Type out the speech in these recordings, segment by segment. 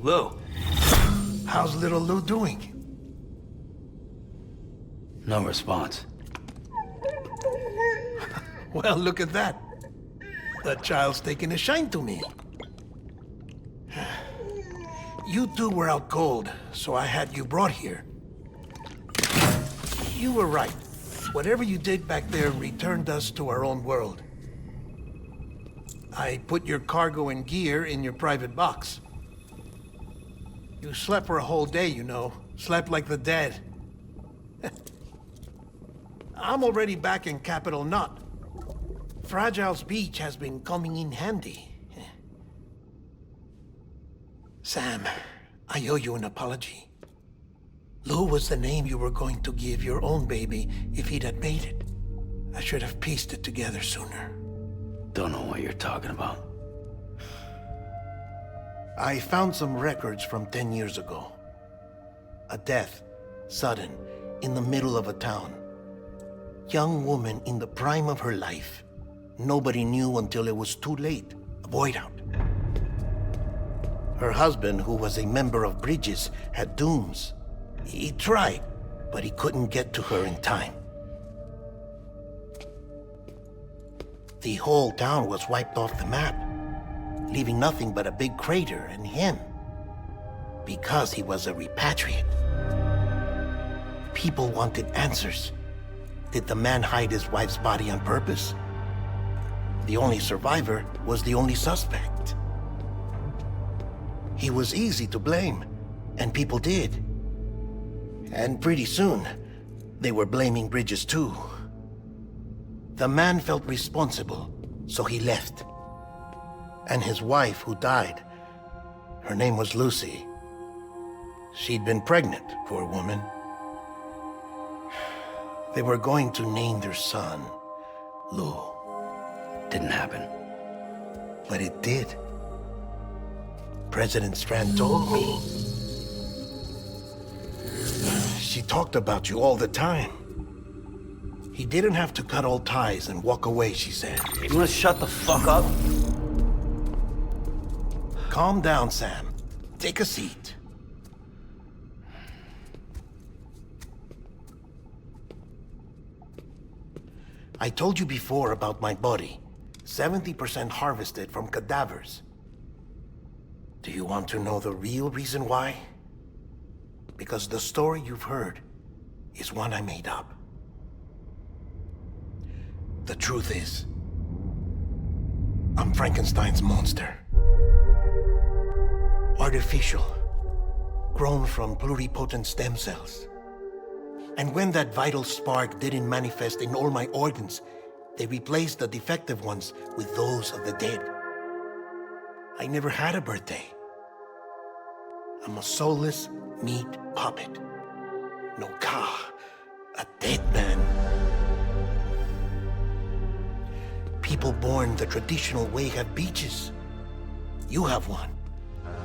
Lou. How's little Lou doing? No response. Well, look at that. The child's taking a shine to me. You two were out cold, so I had you brought here. You were right. Whatever you did back there returned us to our own world. I put your cargo and gear in your private box. You slept for a whole day, you know. Slept like the dead. I'm already back in Capital Knot. Fragile's beach has been coming in handy. Sam, I owe you an apology. Lou was the name you were going to give your own baby if he'd had made it. I should have pieced it together sooner. Don't know what you're talking about. I found some records from 10 years ago. A death, sudden, in the middle of a town. Young woman in the prime of her life. Nobody knew until it was too late. A void out. Her husband, who was a member of Bridges, had dooms. He tried, but he couldn't get to her in time. The whole town was wiped off the map, leaving nothing but a big crater and him, because he was a repatriate. People wanted answers. Did the man hide his wife's body on purpose? The only survivor was the only suspect. He was easy to blame, and people did. And pretty soon, they were blaming Bridges too. The man felt responsible, so he left. And his wife, who died, her name was Lucy. She'd been pregnant, poor woman. They were going to name their son Lou. Didn't happen. But it did. President Strand told me. She talked about you all the time. He didn't have to cut all ties and walk away, she said. You wanna shut the fuck up? Calm down, Sam. Take a seat. I told you before about my body. 70% harvested from cadavers. Do you want to know the real reason why? Because the story you've heard is one I made up. The truth is, I'm Frankenstein's monster. Artificial, grown from pluripotent stem cells. And when that vital spark didn't manifest in all my organs, they replaced the defective ones with those of the dead. I never had a birthday. I'm a soulless meat puppet. No ka, a dead man. People born the traditional way have beaches. You have one.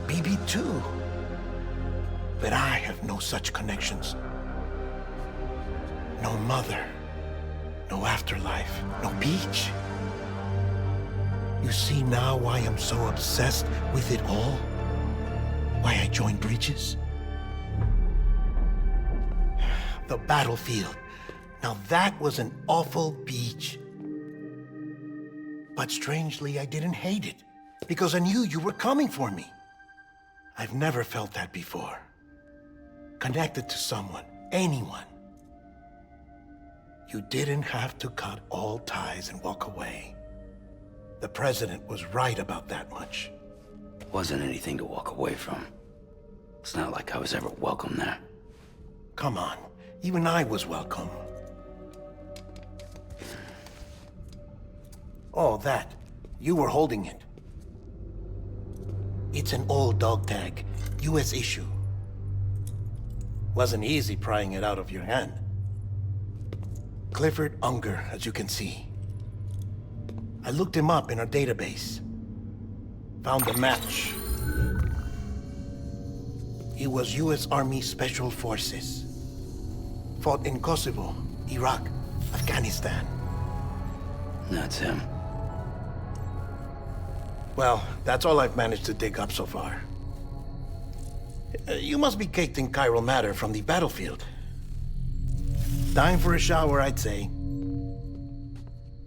BB too. But I have no such connections. No mother, no afterlife, no beach. You see now why I'm so obsessed with it all? Why I joined Bridges? The battlefield. Now that was an awful beach. But strangely, I didn't hate it, because I knew you were coming for me. I've never felt that before. Connected to someone, anyone. You didn't have to cut all ties and walk away. The president was right about that much. Wasn't anything to walk away from. It's not like I was ever welcome there. Come on, even I was welcome. Oh, that. You were holding it. It's an old dog tag, US issue. Wasn't easy prying it out of your hand. Clifford Unger, as you can see. I looked him up in our database. Found a match. He was US Army Special Forces. Fought in Kosovo, Iraq, Afghanistan. That's him. Well, that's all I've managed to dig up so far. You must be caked in chiral matter from the battlefield. Time for a shower, I'd say.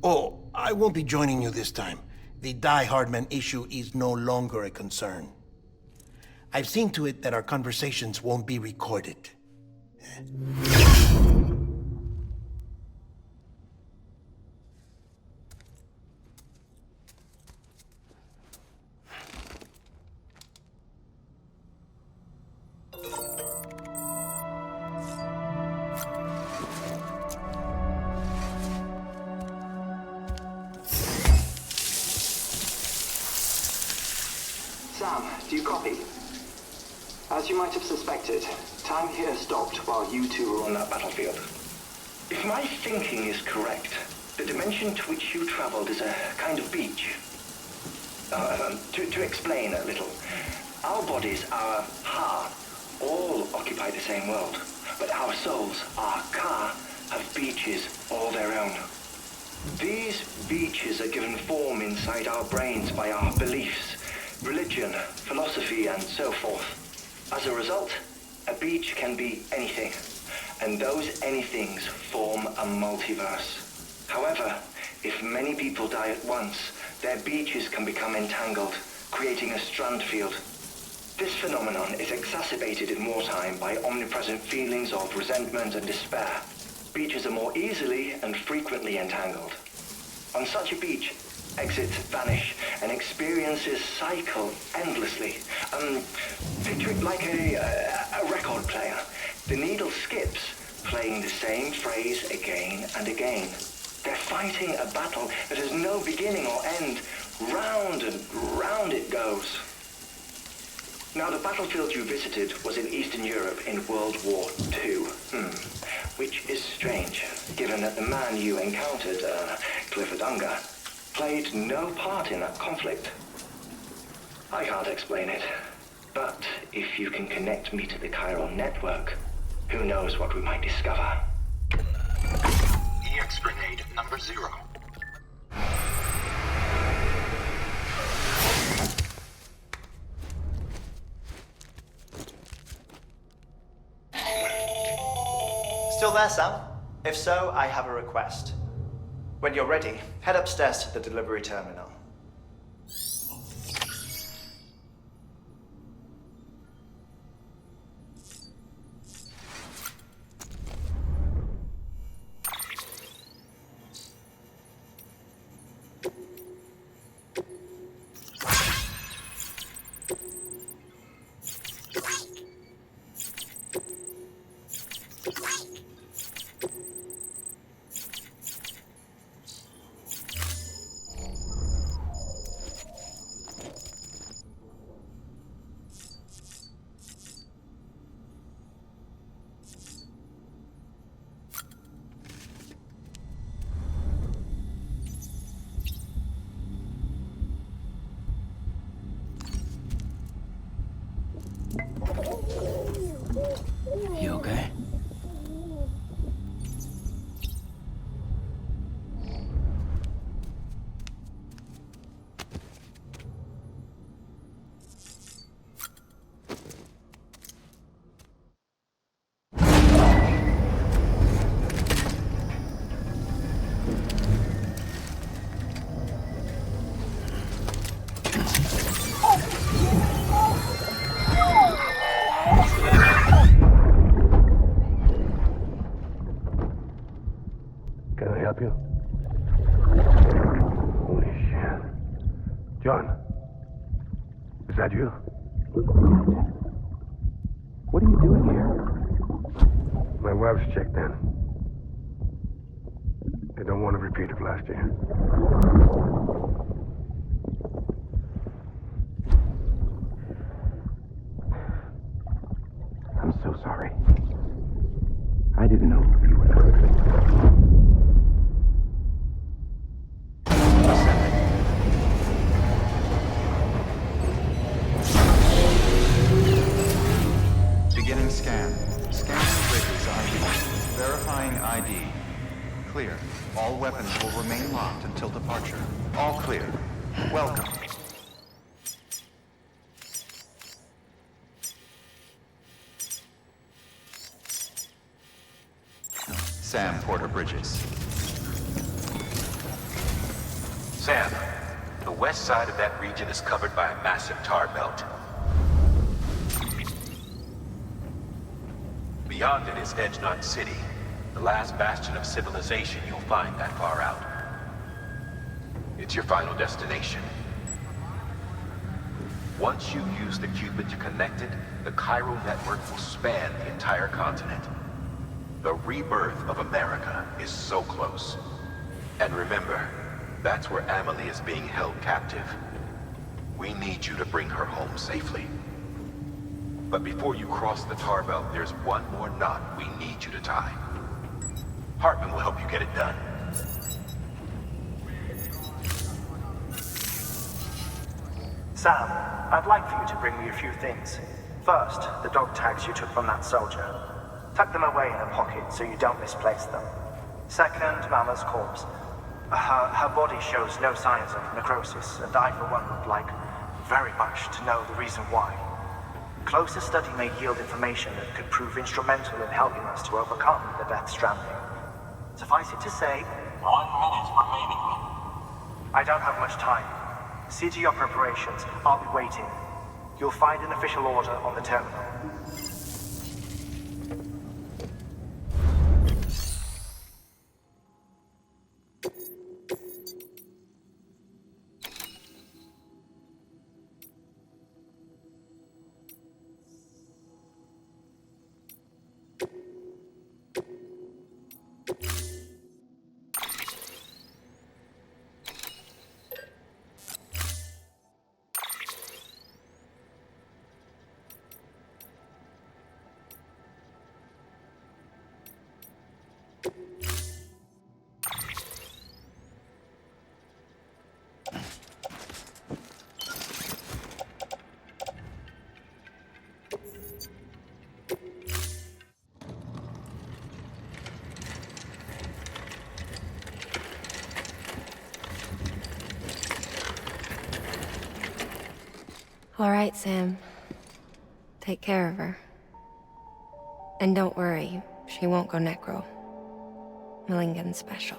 Oh, I won't be joining you this time. The Heartman issue is no longer a concern. I've seen to it that our conversations won't be recorded. Sam, do you copy? As you might have suspected, time here stopped while you two were on that battlefield. If my thinking is correct, the dimension to which you traveled is a kind of beach. To explain a little, our bodies, our ha, all occupy the same world, but our souls, our ka, have beaches all their own. These beaches are given form inside our brains by our beliefs, religion, philosophy, and so forth. As a result, a beach can be anything, and those anythings form a multiverse. However, if many people die at once, their beaches can become entangled, creating a strand field. This phenomenon is exacerbated in wartime by omnipresent feelings of resentment and despair. Beaches are more easily and frequently entangled. On such a beach, exits vanish and experiences cycle endlessly. Picture it like a record player. The needle skips, playing the same phrase again and again. They're fighting a battle that has no beginning or end. Round and round it goes. Now, the battlefield you visited was in Eastern Europe in World War II. Which is strange, given that the man you encountered, Clifford Unger, played no part in that conflict. I can't explain it, but if you can connect me to the chiral network, who knows what we might discover. EX grenade number 0. Still there, Sam? If so, I have a request. When you're ready, head upstairs to the delivery terminal. You okay? Can I help you? Holy shit. John, is that you? What are you doing here? My wife's checked in. They don't want to repeat of last year. I'm so sorry. I didn't know you were perfect. Beginning scan. Scanning bridges ID. Verifying ID. Clear. All weapons will remain locked until departure. All clear. Welcome. Sam Porter-Bridges. Sam, the west side of that region is covered by a massive tar belt. Beyond it is Edgenut City, the last bastion of civilization you'll find that far out. It's your final destination. Once you use the Cupid to connect it, the chiral network will span the entire continent. The rebirth of America is so close. And remember, that's where Amelie is being held captive. We need you to bring her home safely. But before you cross the tar belt, there's one more knot we need you to tie. Heartman will help you get it done. Sam, I'd like for you to bring me a few things. First, the dog tags you took from that soldier. Tuck them away in a pocket so you don't misplace them. Second, Mama's corpse. Her body shows no signs of necrosis, and I, for one, would like very much to know the reason why. Closer study may yield information that could prove instrumental in helping us to overcome the Death Stranding. Suffice it to say, 1 minute remaining. I don't have much time. See to your preparations. I'll be waiting. You'll find an official order on the terminal. All right, Sam. Take care of her. And don't worry, she won't go necro. Millingan's special.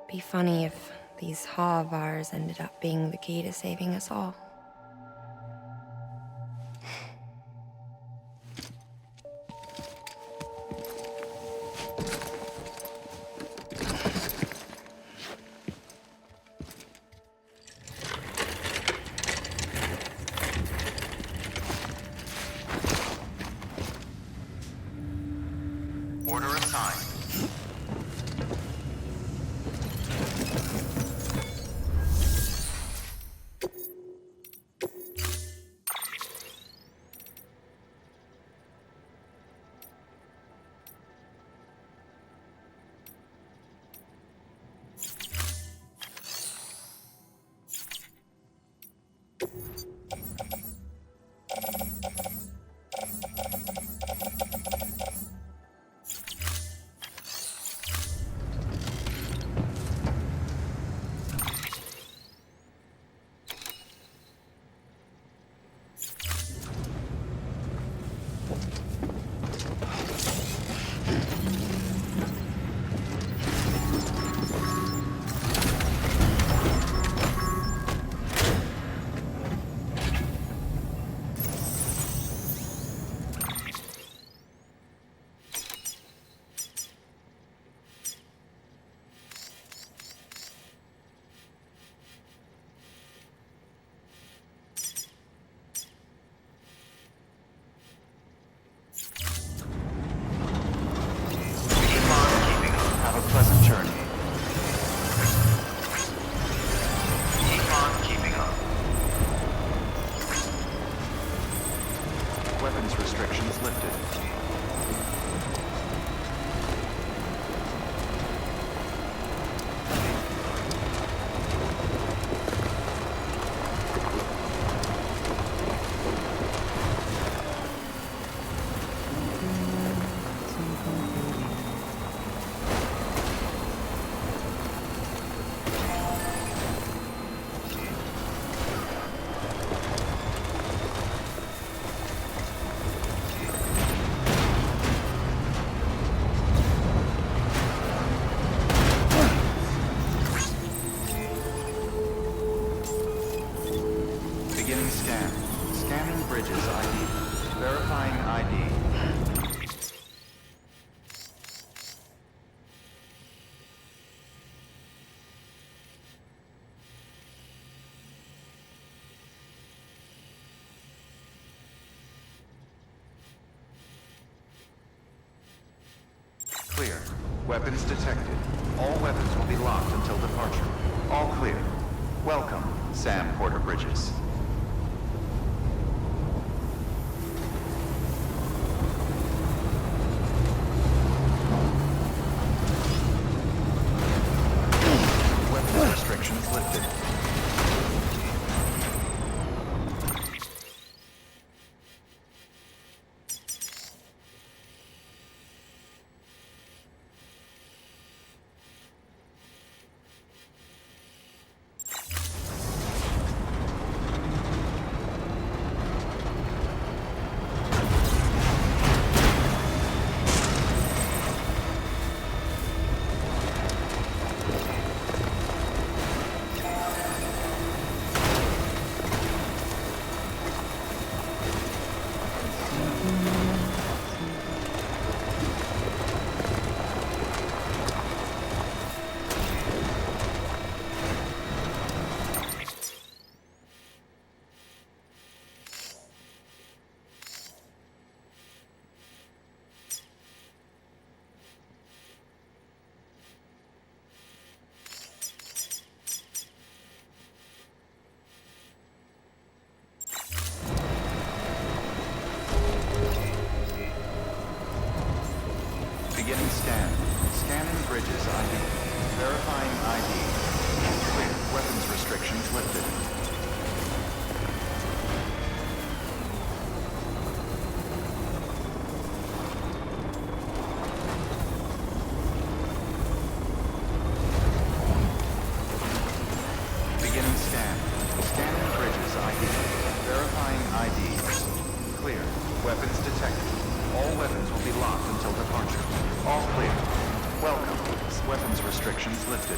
Be funny if these Ha of ours ended up being the key to saving us all. Order assigned. Have a pleasant journey. Keep on keeping on. Weapons restrictions lifted. Beginning scan. Scanning bridges ID. Verifying ID. Clear. Weapons detected. All weapons will be locked until departure. All clear. Welcome, Sam Porter Bridges. Weapons restrictions lifted. Beginning scan. Scanning bridges ID. Verifying ID. Clear. Weapons restrictions lifted. Beginning scan. Scanning bridges ID. Verifying ID. Clear. Weapons detected. All weapons will be locked until departure. All clear. Welcome. Weapons restrictions lifted.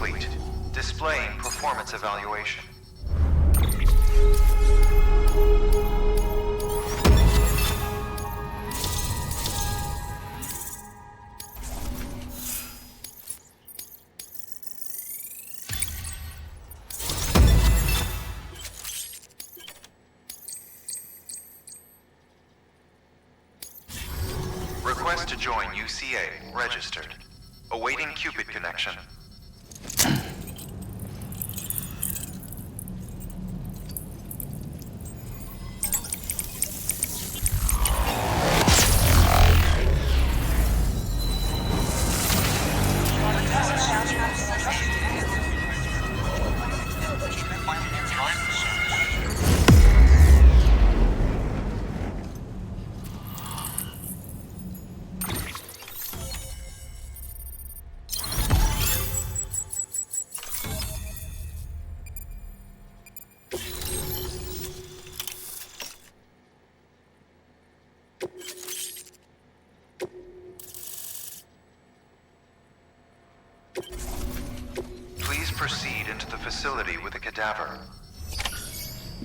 complete. Displaying performance evaluation. Request to join UCA. Registered. Awaiting Cupid connection. Please proceed into the facility with the cadaver.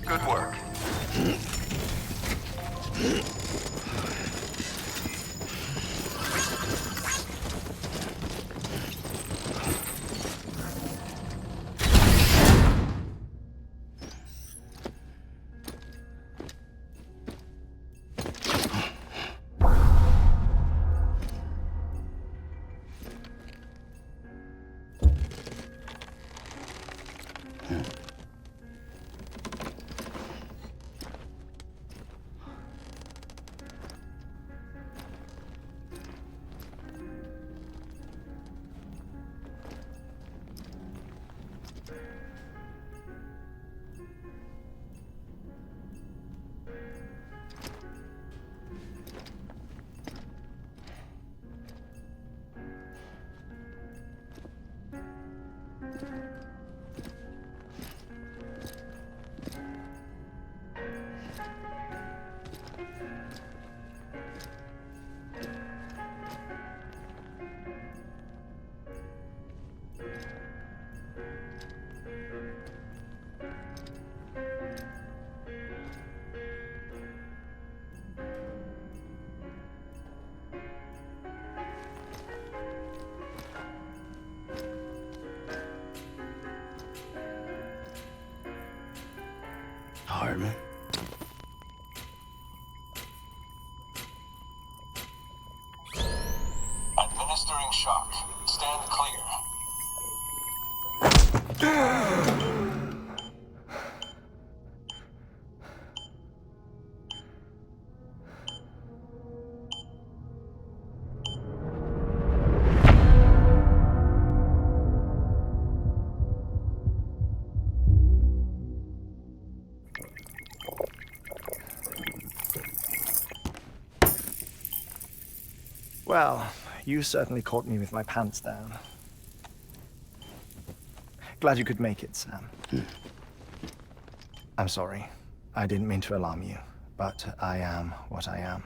Good work. Heartman? Administering shock. Stand clear. Well, you certainly caught me with my pants down. Glad you could make it, Sam. I'm sorry. I didn't mean to alarm you, but I am what I am.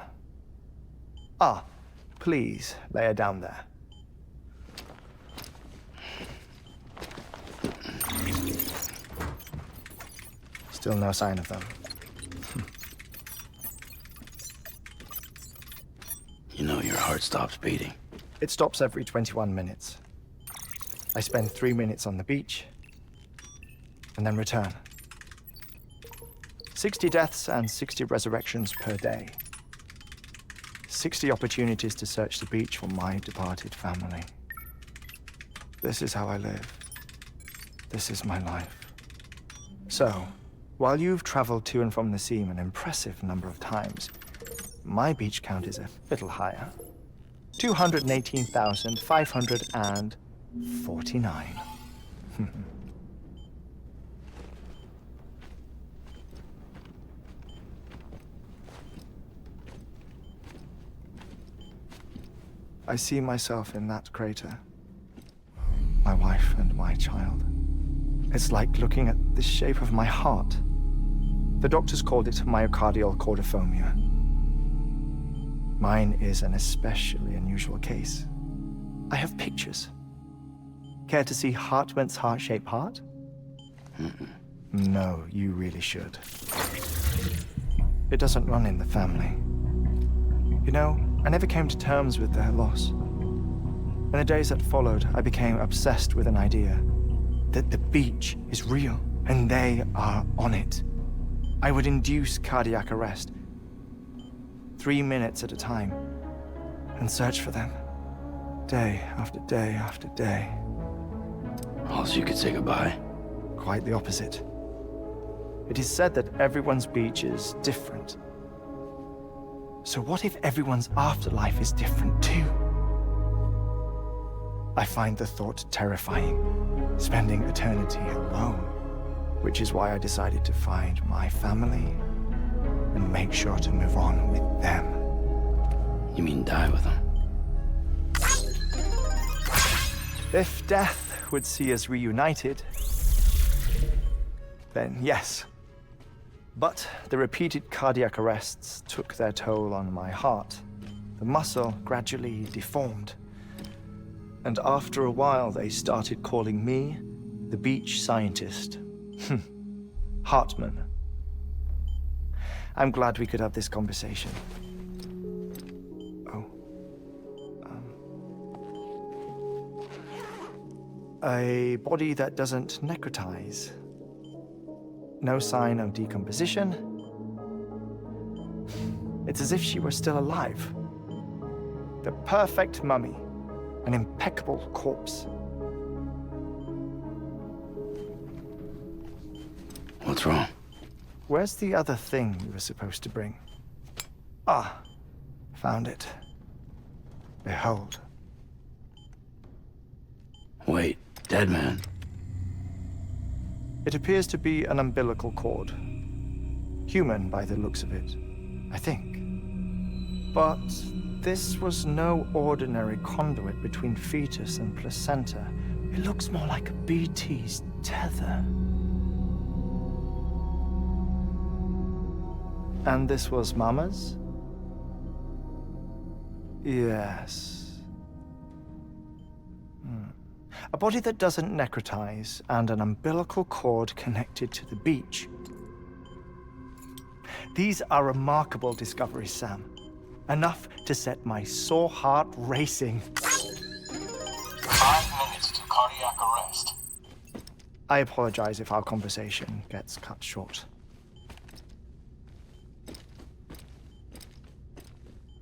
Ah, please, lay her down there. Still no sign of them. You know your heart stops beating. It stops every 21 minutes. I spend 3 minutes on the beach, and then return. 60 deaths and 60 resurrections per day. 60 opportunities to search the beach for my departed family. This is how I live. This is my life. So, while you've traveled to and from the seam an impressive number of times, my beach count is a little higher. 218,549. I see myself in that crater. My wife and my child. It's like looking at the shape of my heart. The doctors called it myocardial cordiformia. Mine is an especially unusual case. I have pictures. Care to see Heartman's heart-shaped heart? No, you really should. It doesn't run in the family. You know, I never came to terms with their loss. In the days that followed, I became obsessed with an idea that the beach is real, and they are on it. I would induce cardiac arrest, 3 minutes at a time, and search for them, day after day after day. Also, you could say goodbye. Quite the opposite. It is said that everyone's beach is different. So what if everyone's afterlife is different too? I find the thought terrifying, spending eternity alone, which is why I decided to find my family and make sure to move on with them. You mean die with them? If death would see us reunited, then yes. But the repeated cardiac arrests took their toll on my heart. The muscle gradually deformed. And after a while, they started calling me the beach scientist. Heartman. I'm glad we could have this conversation. A body that doesn't necrotize. No sign of decomposition. It's as if she were still alive. The perfect mummy. An impeccable corpse. What's wrong? Where's the other thing you were supposed to bring? Ah, found it. Behold. Wait, dead man? It appears to be an umbilical cord. Human by the looks of it, I think. But this was no ordinary conduit between fetus and placenta. It looks more like a BT's tether. And this was Mama's? Yes. A body that doesn't necrotize and an umbilical cord connected to the beach. These are remarkable discoveries, Sam. Enough to set my sore heart racing. 5 minutes to cardiac arrest. I apologize if our conversation gets cut short.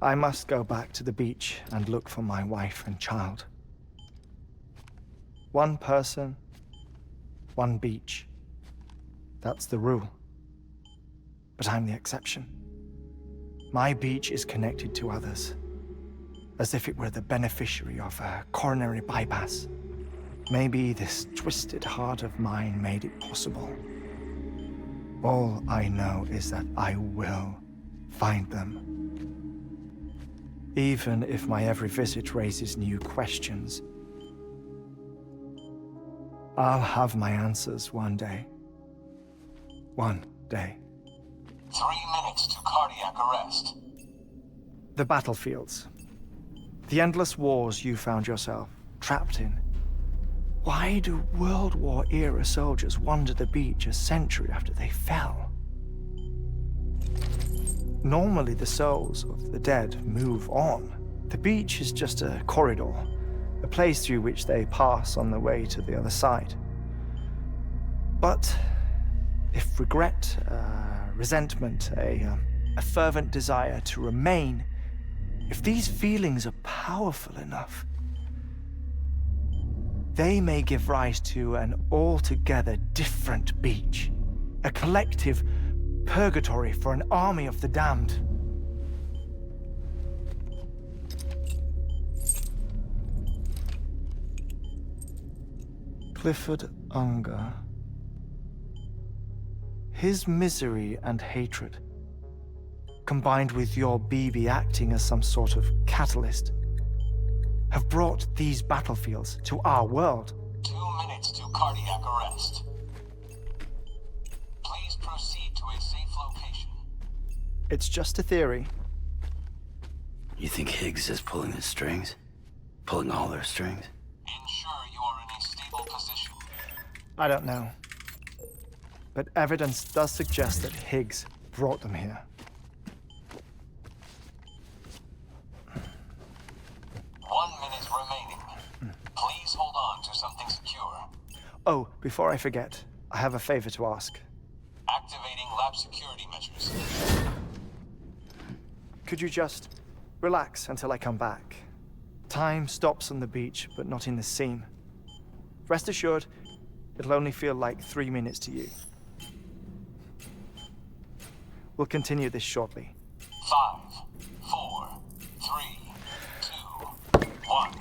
I must go back to the beach and look for my wife and child. One person, one beach. That's the rule. But I'm the exception. My beach is connected to others, as if it were the beneficiary of a coronary bypass. Maybe this twisted heart of mine made it possible. All I know is that I will find them. Even if my every visit raises new questions, I'll have my answers one day. One day. 3 minutes to cardiac arrest. The battlefields. The endless wars you found yourself trapped in. Why do World War-era soldiers wander the beach a century after they fell? Normally, the souls of the dead move on. The beach is just a corridor, a place through which they pass on the way to the other side. But if regret, resentment, a fervent desire to remain, if these feelings are powerful enough, they may give rise to an altogether different beach, a collective purgatory for an army of the damned. Clifford Unger. His misery and hatred, combined with your BB acting as some sort of catalyst, have brought these battlefields to our world. 2 minutes to cardiac arrest. Please proceed to a safe location. It's just a theory. You think Higgs is pulling the strings? Pulling all their strings? Ensure you are in a state I don't know. But evidence does suggest that Higgs brought them here. 1 minute remaining. Please hold on to something secure. Oh, before I forget, I have a favor to ask. Activating lab security measures. Could you just relax until I come back? Time stops on the beach, but not in the scene. Rest assured, it'll only feel like 3 minutes to you. We'll continue this shortly. 5, 4, 3, 2, 1.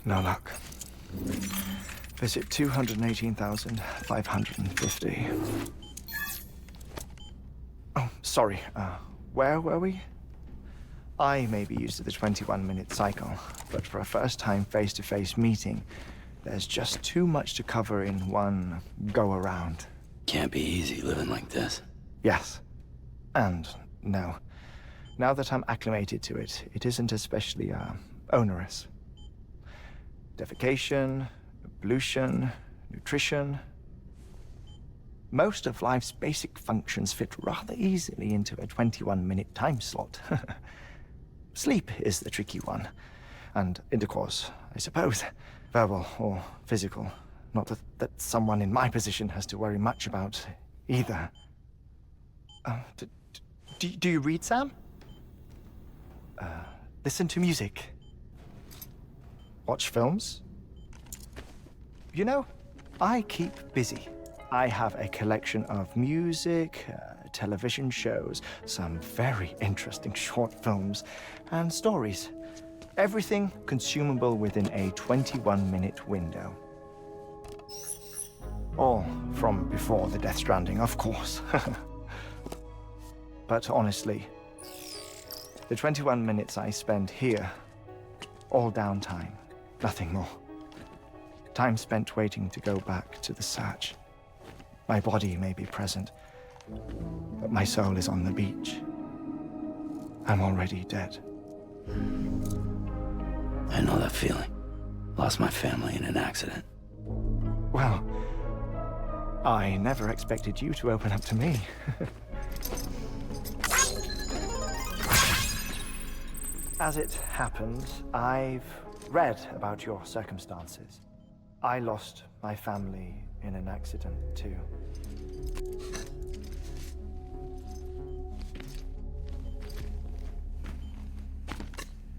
No luck. Visit 218,550. Oh, sorry. Where were we? I may be used to the 21-minute cycle, but for a first-time face-to-face meeting, there's just too much to cover in one go-around. Can't be easy living like this. Yes. And no. Now that I'm acclimated to it, it isn't especially, onerous. Defecation, ablution, nutrition. Most of life's basic functions fit rather easily into a 21-minute time slot. Sleep is the tricky one. And intercourse, I suppose. Verbal or physical. Not that someone in my position has to worry much about either. Do you read, Sam? Listen to music. Watch films? You know, I keep busy. I have a collection of music, television shows, some very interesting short films, and stories. Everything consumable within a 21-minute window. All from before the Death Stranding, of course. But honestly, the 21 minutes I spend here, all downtime, nothing more. Time spent waiting to go back to the search. My body may be present, but my soul is on the beach. I'm already dead. I know that feeling. Lost my family in an accident. Well, I never expected you to open up to me. As it happens, I've read about your circumstances. I lost my family in an accident, too.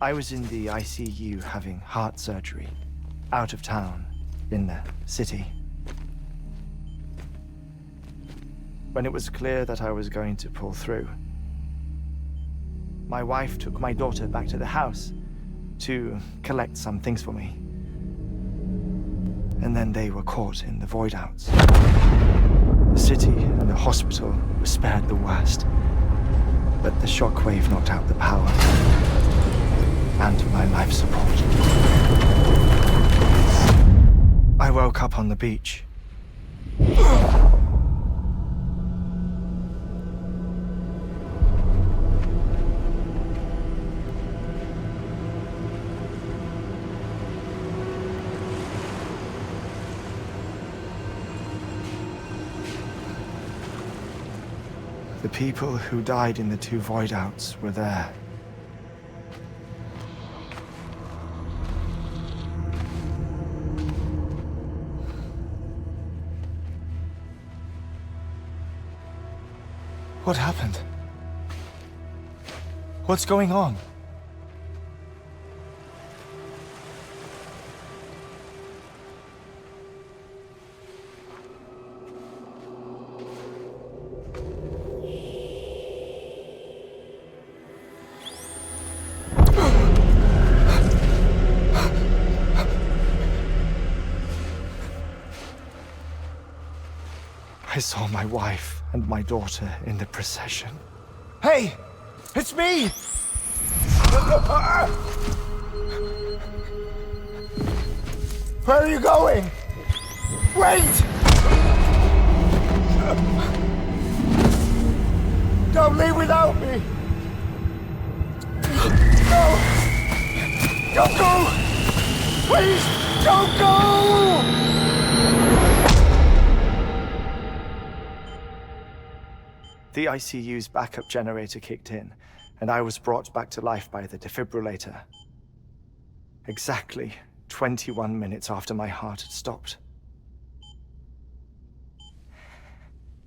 I was in the ICU having heart surgery, out of town, in the city. When it was clear that I was going to pull through, my wife took my daughter back to the house to collect some things for me. And then they were caught in the void-outs. The city and the hospital were spared the worst, but the shockwave knocked out the power and my life support. I woke up on the beach. The people who died in the two void-outs were there. What happened? What's going on? I saw my wife and my daughter in the procession. Hey! It's me! Where are you going? Wait! Don't leave without me! No! Don't go! Please, don't go! The ICU's backup generator kicked in, and I was brought back to life by the defibrillator. Exactly 21 minutes after my heart had stopped.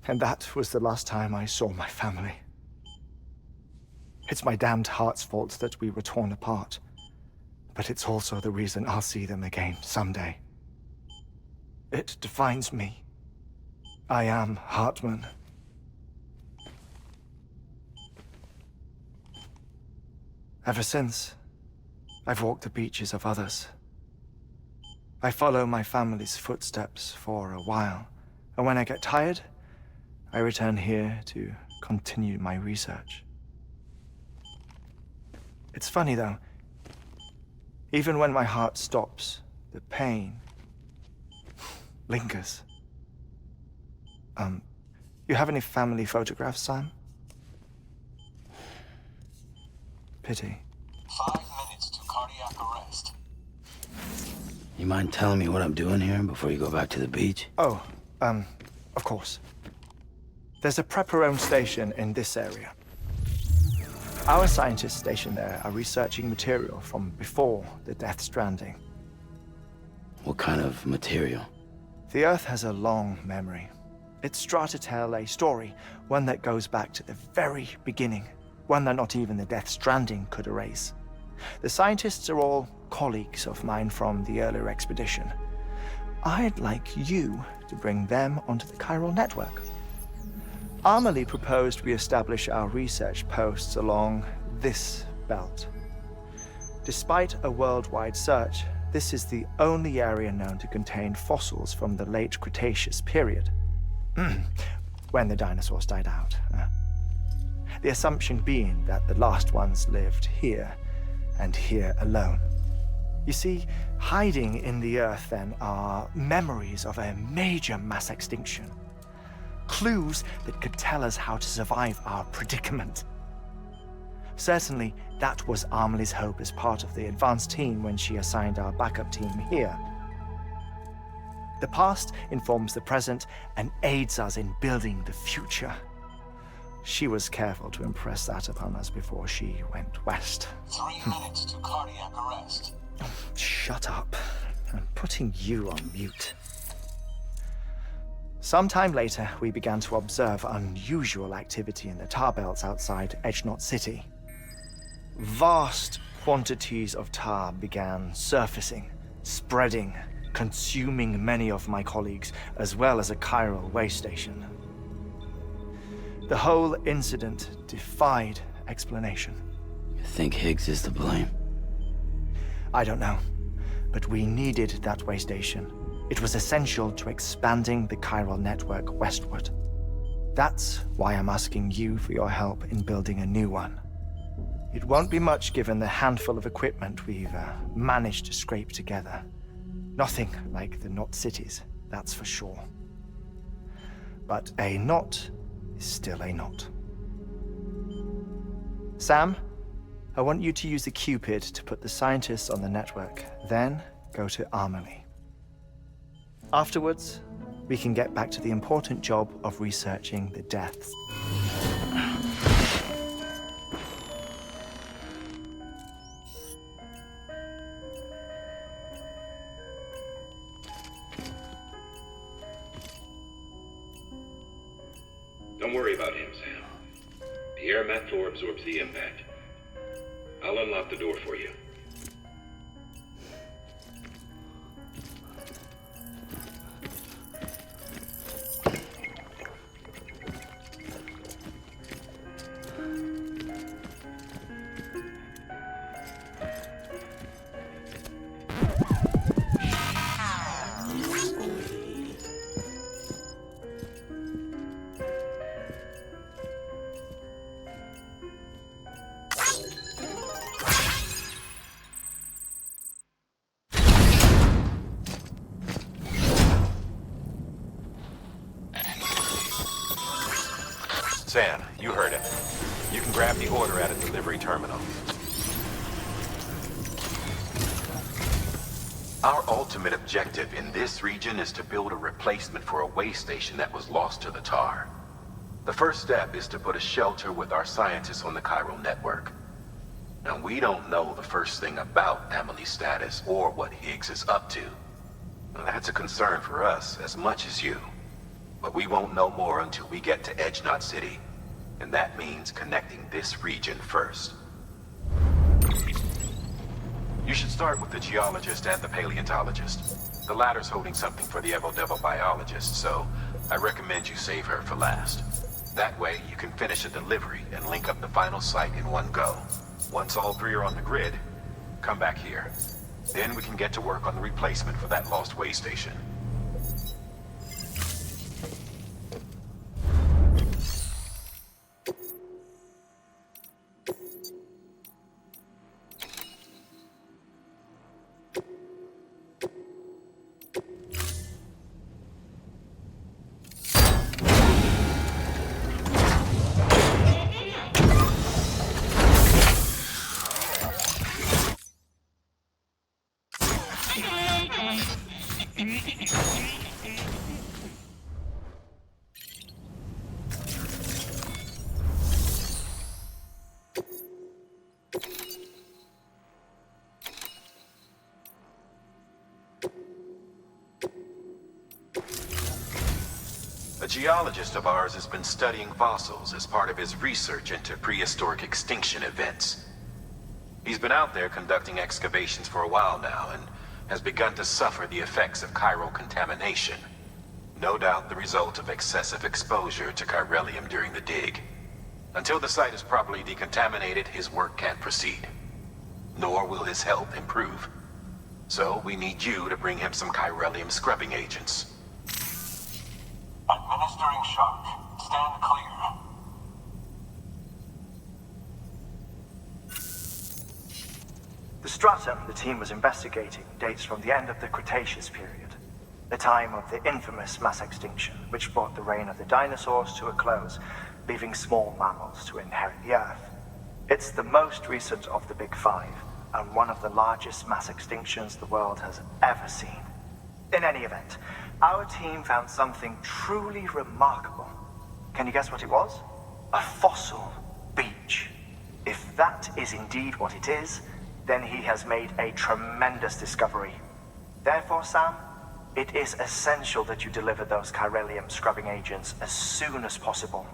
And that was the last time I saw my family. It's my damned heart's fault that we were torn apart, but it's also the reason I'll see them again someday. It defines me. I am Heartman. Ever since, I've walked the beaches of others. I follow my family's footsteps for a while, and when I get tired, I return here to continue my research. It's funny though, even when my heart stops, the pain lingers. You have any family photographs, Sam? Pity. 5 minutes to cardiac arrest. You mind telling me what I'm doing here before you go back to the beach? Oh, of course. There's a prepper-owned station in this area. Our scientists stationed there are researching material from before the Death Stranding. What kind of material? The Earth has a long memory. It's trying to tell a story, one that goes back to the very beginning. One that not even the Death Stranding could erase. The scientists are all colleagues of mine from the earlier expedition. I'd like you to bring them onto the chiral network. Amelie proposed we establish our research posts along this belt. Despite a worldwide search, this is the only area known to contain fossils from the late Cretaceous period, when the dinosaurs died out. The assumption being that the last ones lived here, and here alone. You see, hiding in the earth then are memories of a major mass extinction. Clues that could tell us how to survive our predicament. Certainly, that was Amelie's hope as part of the advanced team when she assigned our backup team here. The past informs the present and aids us in building the future. She was careful to impress that upon us before she went west. 3 minutes to cardiac arrest. Oh, shut up. I'm putting you on mute. Sometime later, we began to observe unusual activity in the tar belts outside Edgenot City. Vast quantities of tar began surfacing, spreading, consuming many of my colleagues, as well as a chiral way station. The whole incident defied explanation. You think Higgs is to blame? I don't know, but we needed that way station. It was essential to expanding the chiral network westward. That's why I'm asking you for your help in building a new one. It won't be much given the handful of equipment we've managed to scrape together. Nothing like the knot cities, that's for sure. But a knot is still a knot. Sam, I want you to use the Cupid to put the scientists on the network, then go to Amelie. Afterwards, we can get back to the important job of researching the deaths. Don't worry about him, Sam. The air mat floor absorbs the impact. I'll unlock the door for you. Sam, you heard him. You can grab the order at a delivery terminal. Our ultimate objective in this region is to build a replacement for a way station that was lost to the tar. The first step is to put a shelter with our scientists on the chiral network. Now, we don't know the first thing about Amelie's status or what Higgs is up to. Now, that's a concern for us as much as you. But we won't know more until we get to Edgenot City. And that means connecting this region first. You should start with the geologist and the paleontologist. The latter's holding something for the Evo-Devo biologist, so I recommend you save her for last. That way, you can finish a delivery and link up the final site in one go. Once all three are on the grid, come back here. Then we can get to work on the replacement for that lost way station. A geologist of ours has been studying fossils as part of his research into prehistoric extinction events. He's been out there conducting excavations for a while now, and has begun to suffer the effects of chiral contamination. No doubt the result of excessive exposure to chiralium during the dig. Until the site is properly decontaminated, his work can't proceed. Nor will his health improve. So we need you to bring him some chiralium scrubbing agents. Administering shock. Stand clear. The stratum the team was investigating dates from the end of the Cretaceous period, the time of the infamous mass extinction, which brought the reign of the dinosaurs to a close, leaving small mammals to inherit the Earth. It's the most recent of the Big Five, and one of the largest mass extinctions the world has ever seen. In any event, our team found something truly remarkable. Can you guess what it was? A fossil beach. If that is indeed what it is, then he has made a tremendous discovery. Therefore, Sam, it is essential that you deliver those chiralium scrubbing agents as soon as possible.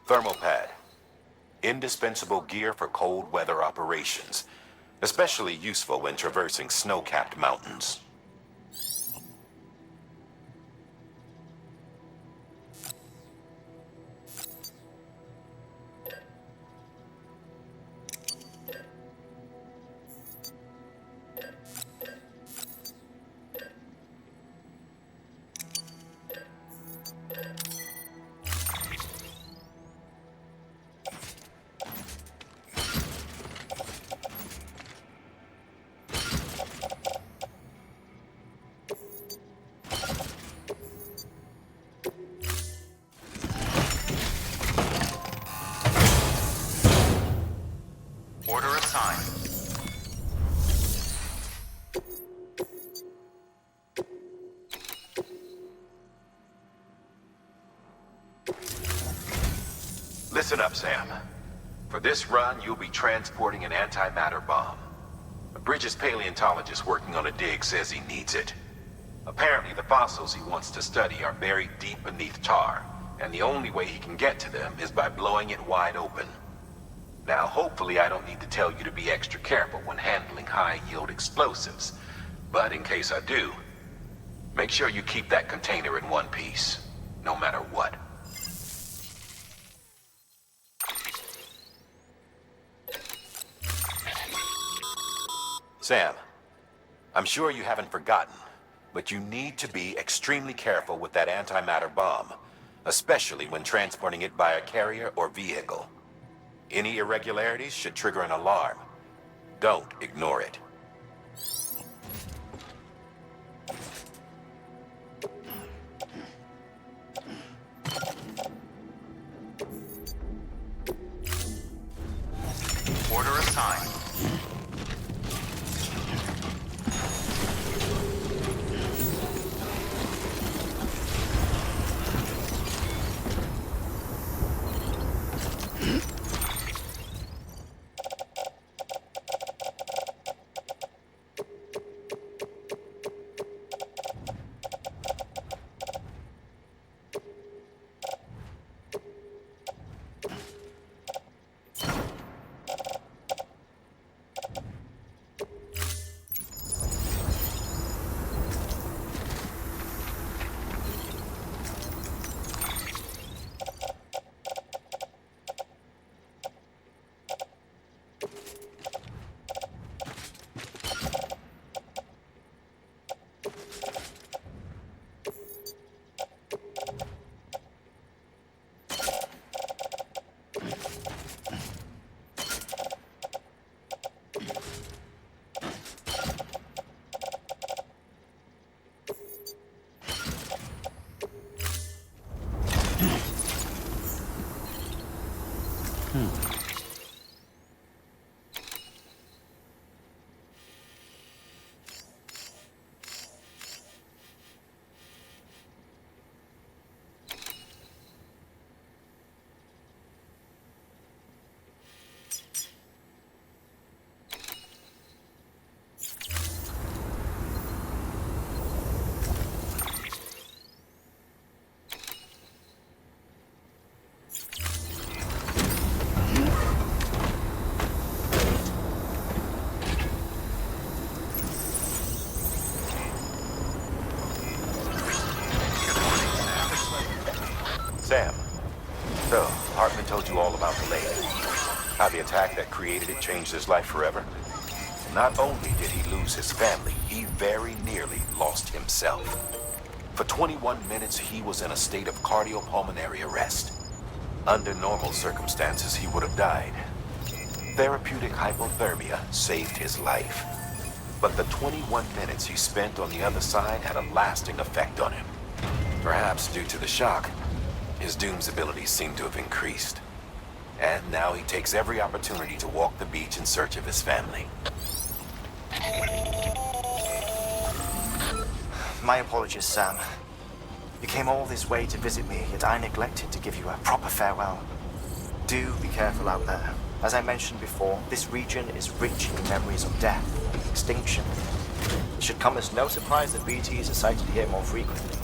Thermal pad. Indispensable gear for cold weather operations. Especially useful when traversing snow-capped mountains. Order assigned. Listen up, Sam. For this run, you'll be transporting an antimatter bomb. A Bridges paleontologist working on a dig says he needs it. Apparently, the fossils he wants to study are buried deep beneath tar, and the only way he can get to them is by blowing it wide open. Now, hopefully I don't need to tell you to be extra careful when handling high-yield explosives. But in case I do, make sure you keep that container in one piece, no matter what. Sam, I'm sure you haven't forgotten, but you need to be extremely careful with that antimatter bomb, especially when transporting it by a carrier or vehicle. Any irregularities should trigger an alarm. Don't ignore it. Order assigned. attack that created it changed his life forever. Not only did he lose his family, he very nearly lost himself. For 21 minutes, he was in a state of cardiopulmonary arrest. Under normal circumstances, he would have died. Therapeutic hypothermia saved his life. But the 21 minutes he spent on the other side had a lasting effect on him. Perhaps due to the shock, his Doom's abilities seem to have increased. And now he takes every opportunity to walk the beach in search of his family. My apologies, Sam. You came all this way to visit me, yet I neglected to give you a proper farewell. Do be careful out there. As I mentioned before, this region is rich in memories of death and extinction. It should come as no surprise that BTs are sighted here more frequently.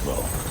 Let's roll.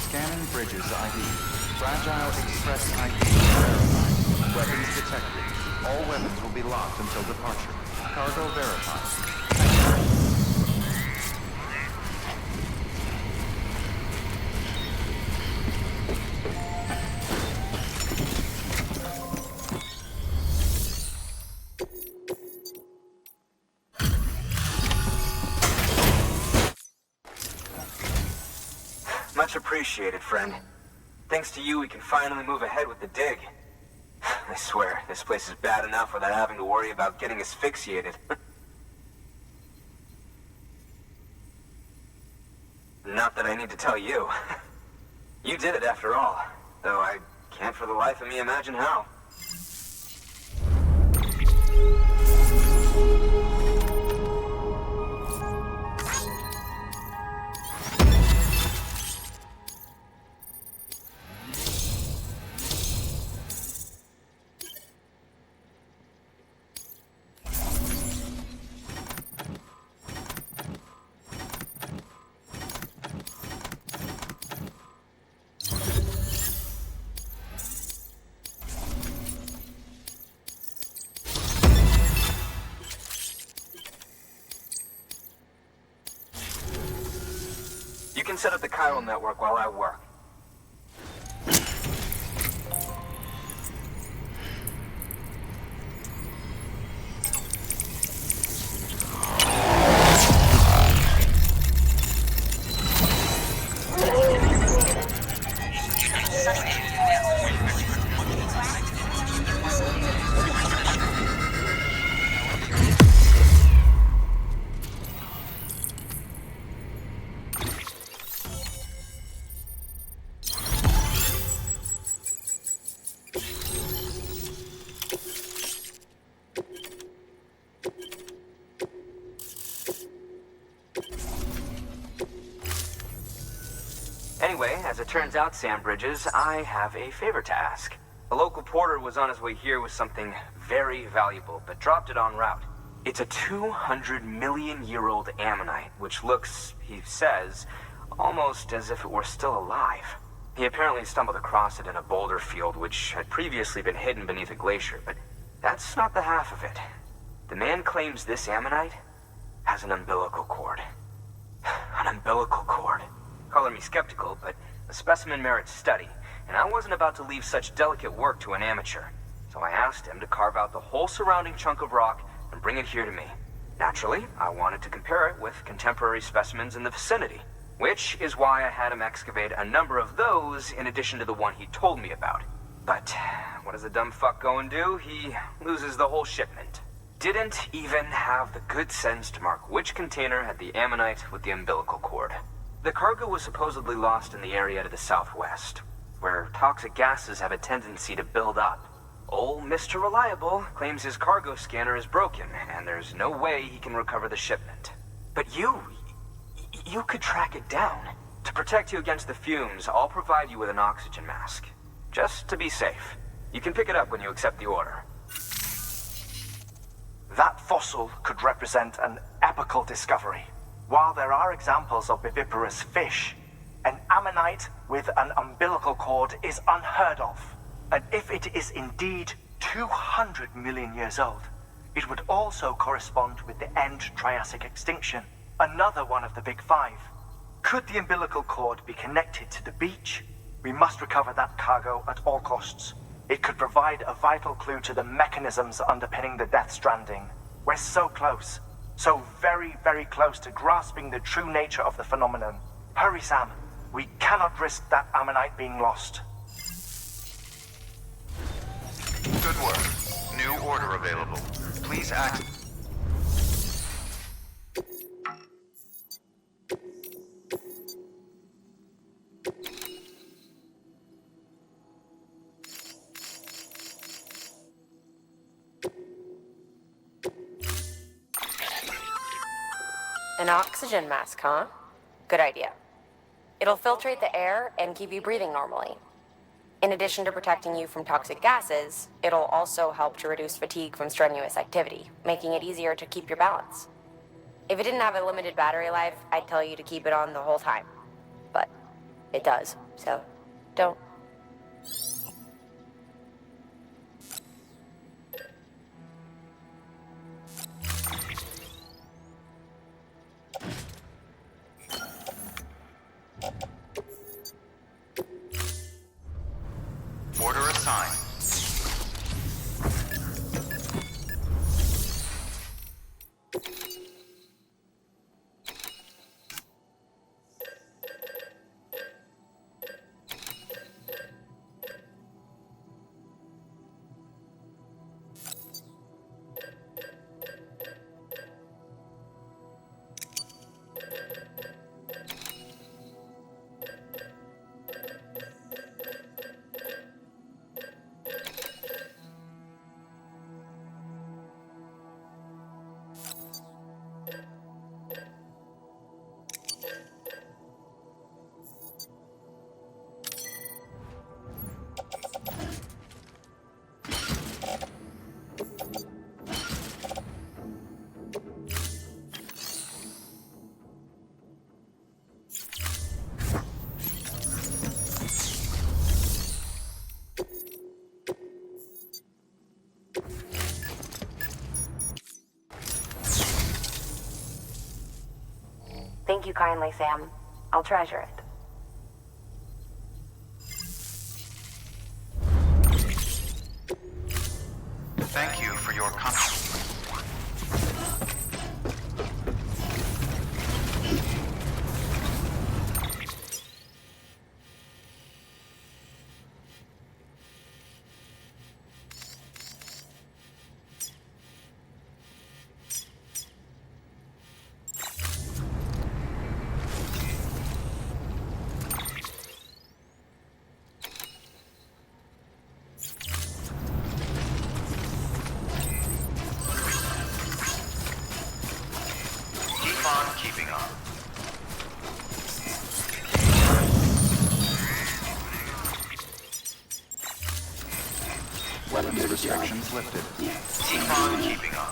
Scanning bridges ID. Fragile Express ID verified. Weapons detected. All weapons will be locked until departure. Cargo verified. Much appreciated, friend. Thanks to you, we can finally move ahead with the dig. I swear, this place is bad enough without having to worry about getting asphyxiated. Not that I need to tell you. You did it after all, though I can't for the life of me imagine how. You can set up the chiral network while I work. Anyway, as it turns out, Sam Bridges, I have a favor to ask. A local porter was on his way here with something very valuable, but dropped it en route. It's a 200-million-year-old Ammonite, which looks, he says, almost as if it were still alive. He apparently stumbled across it in a boulder field, which had previously been hidden beneath a glacier, but that's not the half of it. The man claims this Ammonite has an umbilical cord. An umbilical cord. Color me skeptical, but the specimen merits study, and I wasn't about to leave such delicate work to an amateur. So I asked him to carve out the whole surrounding chunk of rock and bring it here to me. Naturally, I wanted to compare it with contemporary specimens in the vicinity, which is why I had him excavate a number of those in addition to the one he told me about. But what does the dumb fuck go and do? He loses the whole shipment. Didn't even have the good sense to mark which container had the Ammonite with the umbilical cord. The cargo was supposedly lost in the area to the southwest, where toxic gases have a tendency to build up. Old Mr. Reliable claims his cargo scanner is broken, and there's no way he can recover the shipment. But you could track it down. To protect you against the fumes, I'll provide you with an oxygen mask. Just to be safe. You can pick it up when you accept the order. That fossil could represent an epical discovery. While there are examples of viviparous fish, an ammonite with an umbilical cord is unheard of. And if it is indeed 200 million years old, it would also correspond with the end Triassic extinction, another one of the Big Five. Could the umbilical cord be connected to the beach? We must recover that cargo at all costs. It could provide a vital clue to the mechanisms underpinning the Death Stranding. We're so close. So very, very close to grasping the true nature of the phenomenon. Hurry, Sam. We cannot risk that ammonite being lost. Good work. New order available. Please act. An oxygen mask, huh? Good idea. It'll filtrate the air and keep you breathing normally. In addition to protecting you from toxic gases, it'll also help to reduce fatigue from strenuous activity, making it easier to keep your balance. If it didn't have a limited battery life, I'd tell you to keep it on the whole time. But it does, so don't. Order assigned. Thank you kindly, Sam. I'll treasure it. Thank you for your contribution. Keeping on. Weapons restrictions lifted. Keep on keeping on.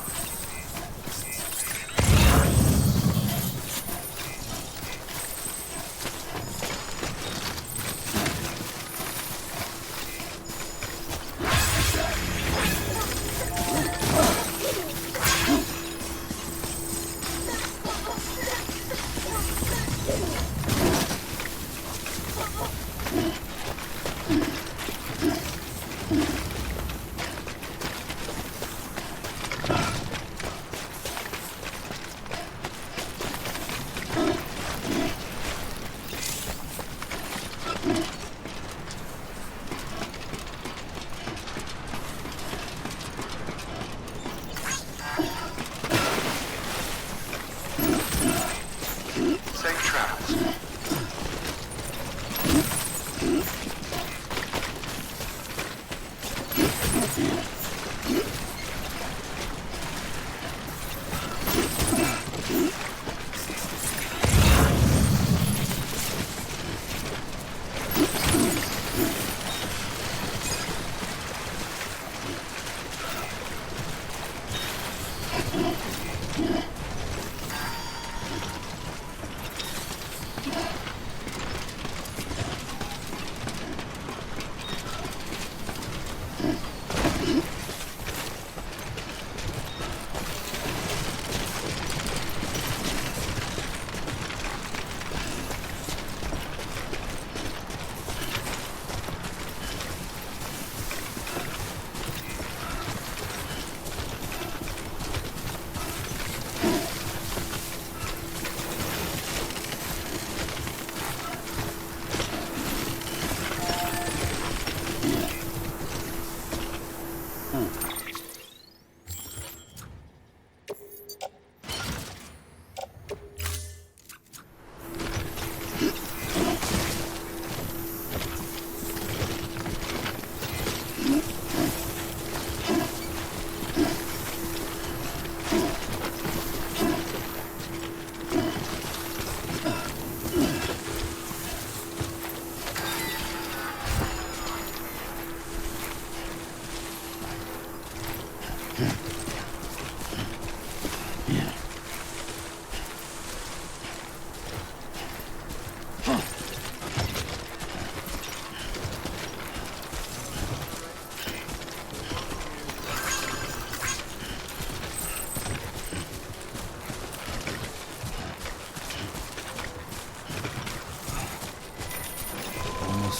Safe travels.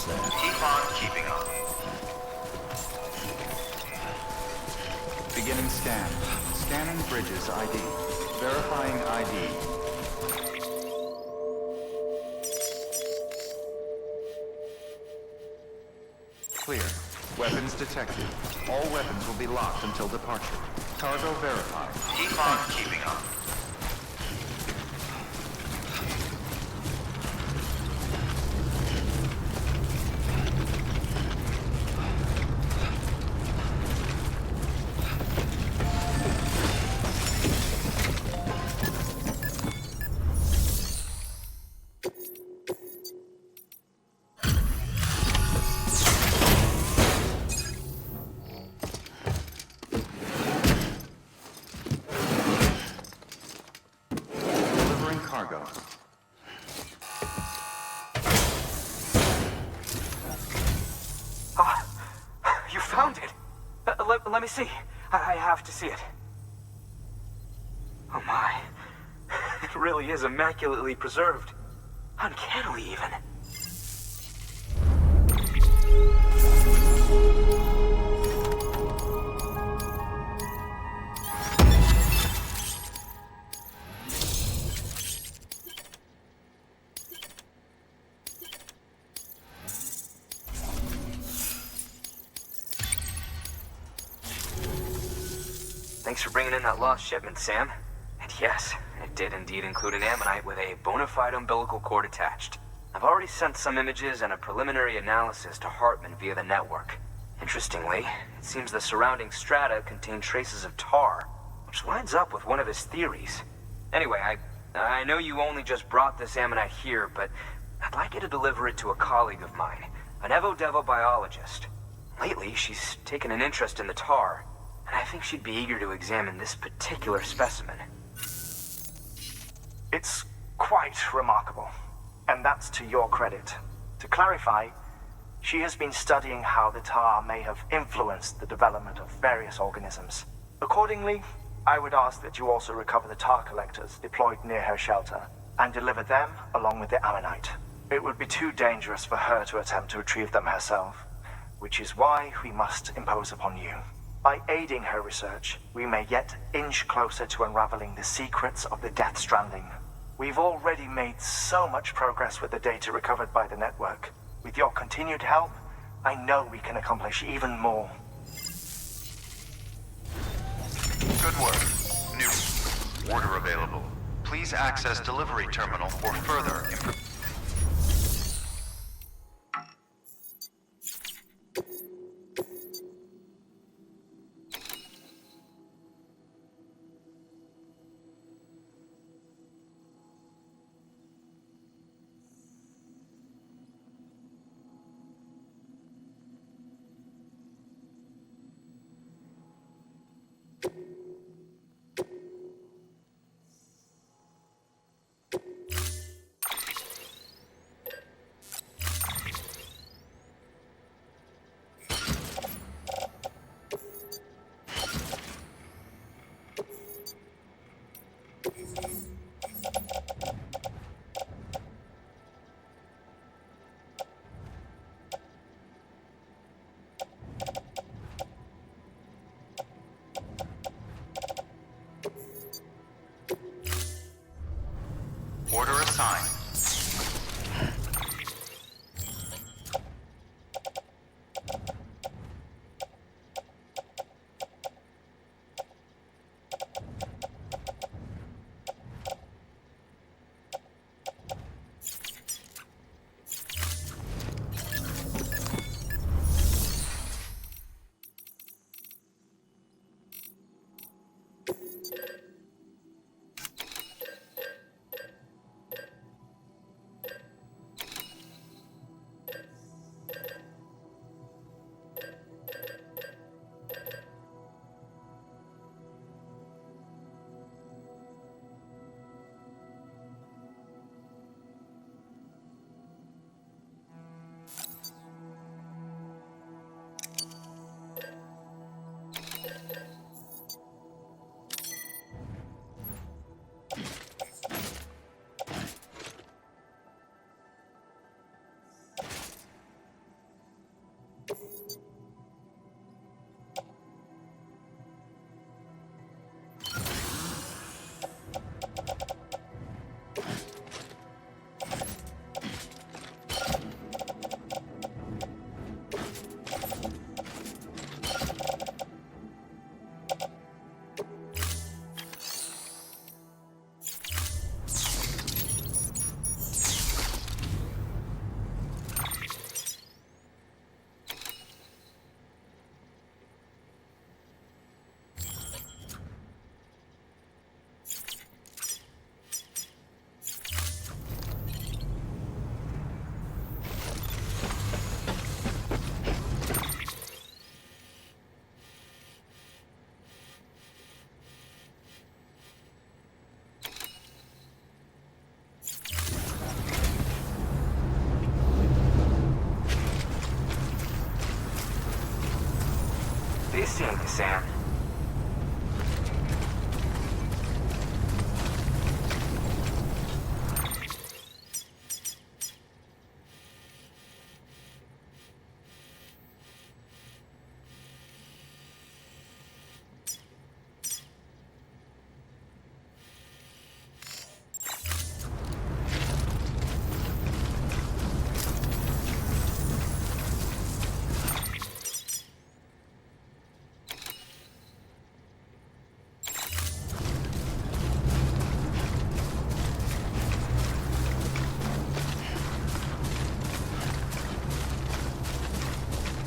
Keep on keeping on. Beginning scan. Scanning bridges ID. Verifying ID. Clear. Weapons detected. All weapons will be locked until departure. Cargo verified. Keep on keeping on. Cargo. You found it! Let me see. I have to see it. Oh my. It really is immaculately preserved. Uncannily, even. Thanks for bringing in that lost shipment, Sam. And yes, it did indeed include an Ammonite with a bona fide umbilical cord attached. I've already sent some images and a preliminary analysis to Heartman via the network. Interestingly, it seems the surrounding strata contain traces of tar, which lines up with one of his theories. Anyway, I know you only just brought this Ammonite here, but I'd like you to deliver it to a colleague of mine, an Evo-Devo biologist. Lately, she's taken an interest in the tar, and I think she'd be eager to examine this particular specimen. It's quite remarkable, and that's to your credit. To clarify, she has been studying how the tar may have influenced the development of various organisms. Accordingly, I would ask that you also recover the tar collectors deployed near her shelter, and deliver them along with the Ammonite. It would be too dangerous for her to attempt to retrieve them herself, which is why we must impose upon you. By aiding her research, we may yet inch closer to unraveling the secrets of the Death Stranding. We've already made so much progress with the data recovered by the network. With your continued help, I know we can accomplish even more. Good work. New order available. Please access delivery terminal for further information. seeing you, Sam.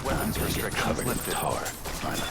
Weapons restrictions covered in tar. Finally.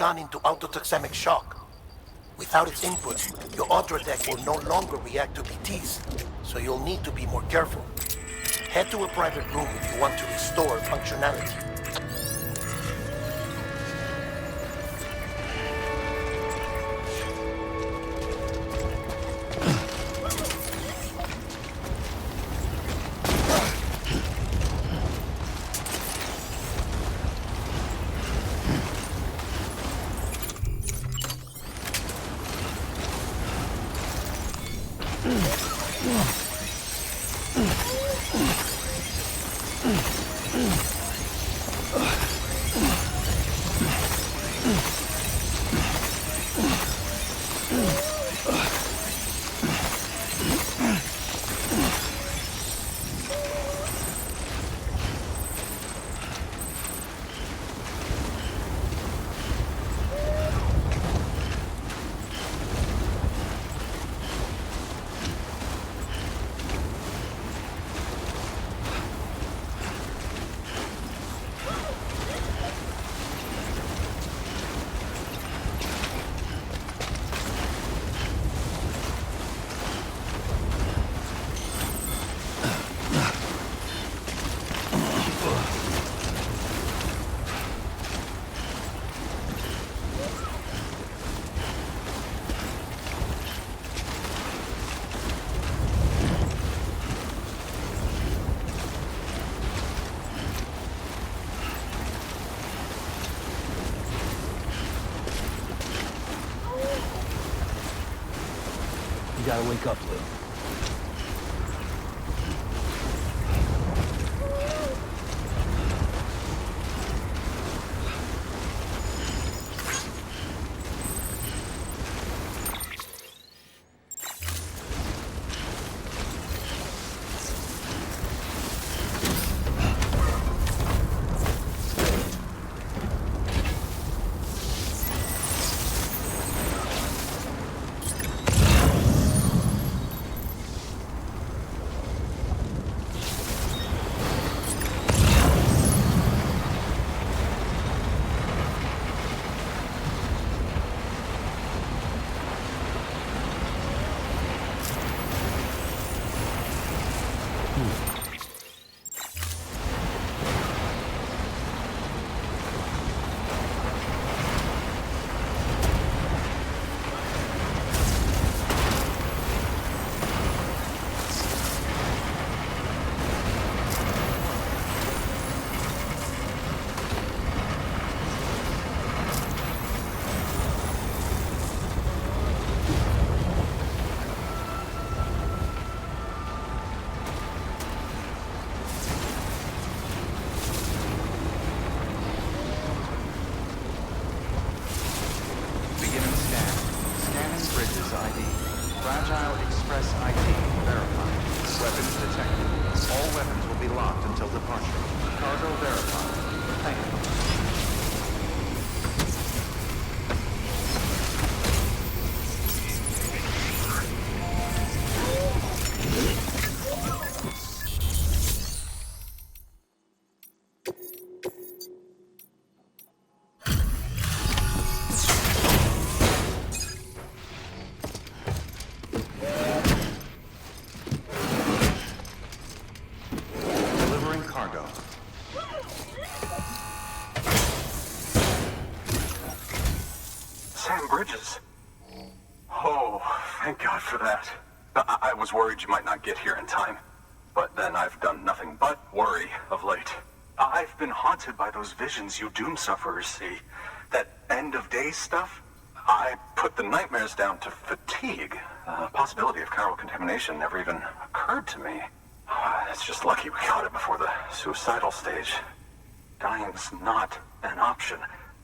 gone into autotoxemic shock. Without its input, your Ultratech will no longer react to BTs, so you'll need to be more careful. Head to a private room if you want to restore functionality. You gotta wake up, Lou. I was worried you might not get here in time, but then I've done nothing but worry of late. I've been haunted by those visions you doom sufferers see. That end-of-days stuff? I put the nightmares down to fatigue. The possibility of chiral contamination never even occurred to me. It's just lucky we caught it before the suicidal stage. Dying's not an option.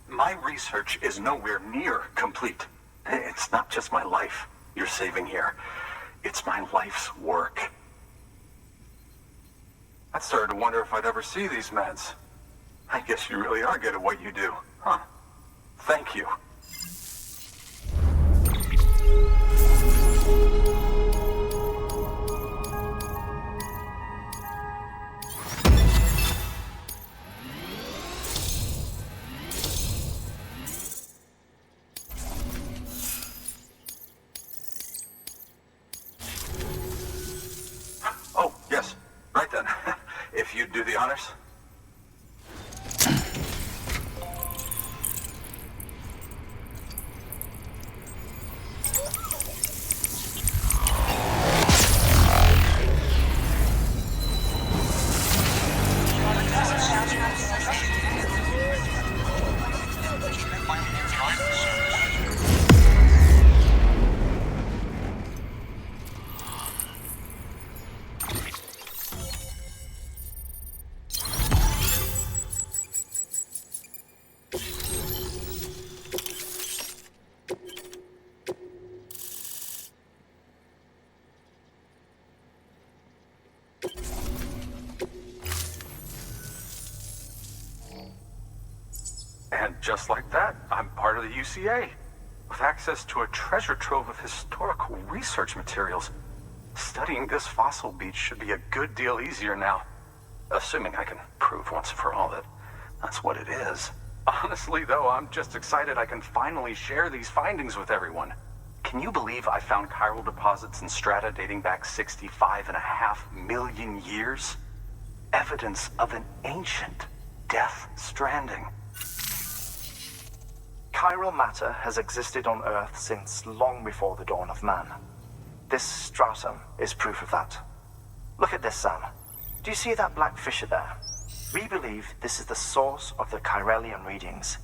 My research is nowhere near complete. It's not just my life you're saving here. It's my life's work. I started to wonder if I'd ever see these meds. I guess you really are good at what you do, huh? Thank you. just like that, I'm part of the UCA, with access to a treasure trove of historical research materials. Studying this fossil beach should be a good deal easier now. Assuming I can prove once for all that that's what it is. Honestly, though, I'm just excited I can finally share these findings with everyone. Can you believe I found chiral deposits in strata dating back 65.5 million years? Evidence of an ancient death stranding. Chiral matter has existed on Earth since long before the dawn of man. This stratum is proof of that. Look at this, Sam. Do you see that black fissure there? We believe this is the source of the Chiralium readings.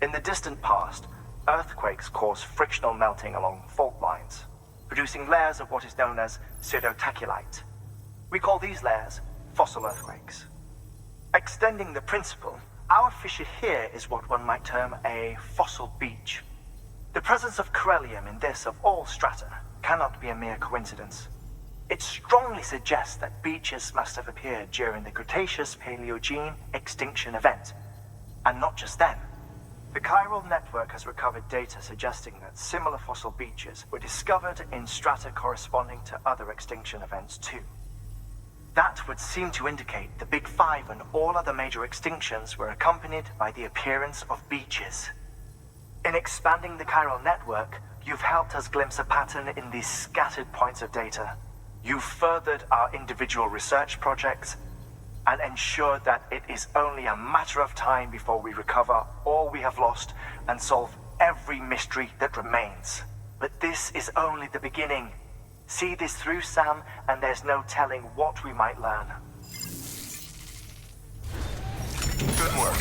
In the distant past, earthquakes cause frictional melting along fault lines, producing layers of what is known as pseudotachylite. We call these layers fossil earthquakes. Extending the principle, our fissure here is what one might term a fossil beach. The presence of chiralium in this of all strata cannot be a mere coincidence. It strongly suggests that beaches must have appeared during the Cretaceous-Paleogene extinction event. And not just then. The chiral network has recovered data suggesting that similar fossil beaches were discovered in strata corresponding to other extinction events too. That would seem to indicate the Big Five and all other major extinctions were accompanied by the appearance of beaches. In expanding the chiral network, you've helped us glimpse a pattern in these scattered points of data. You've furthered our individual research projects and ensured that it is only a matter of time before we recover all we have lost and solve every mystery that remains. But this is only the beginning. See this through, Sam, and there's no telling what we might learn. Good work.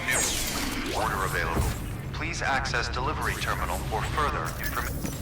New order available. Please access delivery terminal for further information.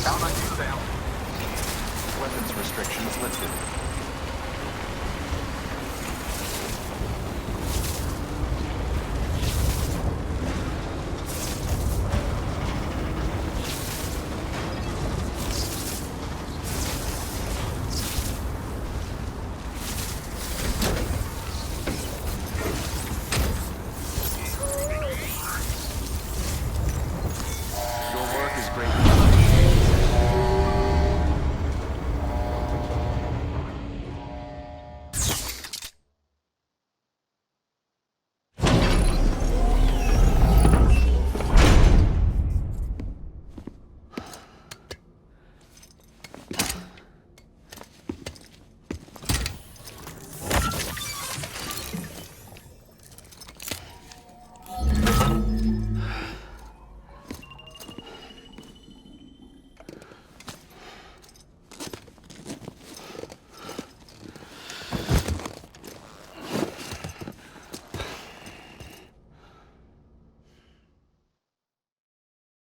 Down on you, Sam. Weapons restrictions lifted. Your work is great.